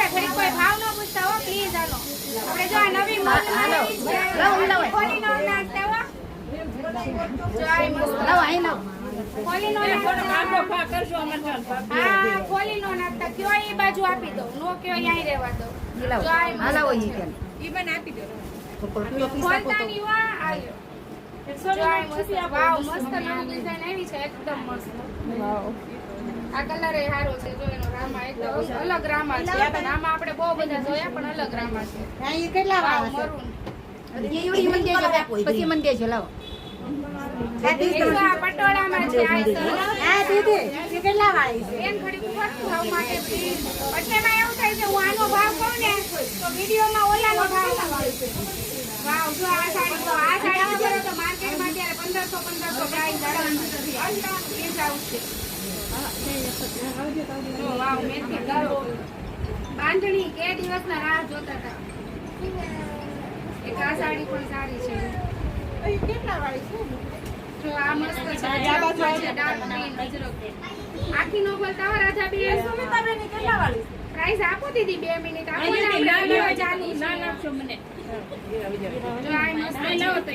ઘડી કોઈ ભાવ ન પૂછતા હો પ્લીઝ હાલો આપણે જો આ નવી મોલ ખોલી નો નાખતા હો જો આ મસ્ત લાવ આઈ લાવ ખોલી નો નાખતા કરજો અમાર હા ખોલી નો નાખતા કયો એ બાજુ આપી દો નો કયો અહીં રહેવા દો જો આ હાલાવો ઈ કે ઈ મને આપી દો ખોલતાની વા આયો વાવ મસ્ત નવી ડિઝાઇન આવી છે એકદમ મસ્ત વાવ આ કલર એ સારો છે જો એનો રામા એકદમ અલગ રામા છે પણ આમાં આપણે બહુ બધા જોયા પણ અલગ રામા છે આ ઈ કેટલા વાવ મરૂન એ યોડી મને દેજો પછી મને દેજો લાવો આ પટોળામાં છે આ દીદી એ કેટલા વાળી છે એમ થોડી ફરતું ભાવ માટે પ્લીઝ પટલેમાં એવું થાય છે હું આનો ભાવ કહું ને તો વિડિયોમાં ઓલાનો ભાવ આવે છે વાવ જો આ સાડી કરો તો માર્કેટમાં અત્યારે 1500 પ્રાઇસ એ જ આવશે વાવ મેથી કરો બાંધણી કે દિવસના રાહ જોતા હતા એક આ સાડી પણ સારી છે કેટલા વાળી છે જો આ મસ્ત છે ડાર્ક ગ્રીન આખી નો બોલતા હો રાજા બેન સુમિતા બેન કેટલા વાળી પ્રાઇસ આપો દીદી 2 મિનિટ આપો ને આપણે ચાલુ ના નાખશો મને જો આ મસ્ત લાવો તો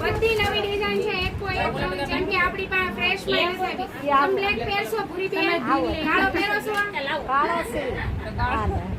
બધી નવી ડિઝાઇન છે એક કોઈ એક નવી જેમ કે આપણી પાસે ફ્રેશ માં હશે બ્લેક પહેરશો પૂરી પહેર કાળો પહેરશો કાળો છે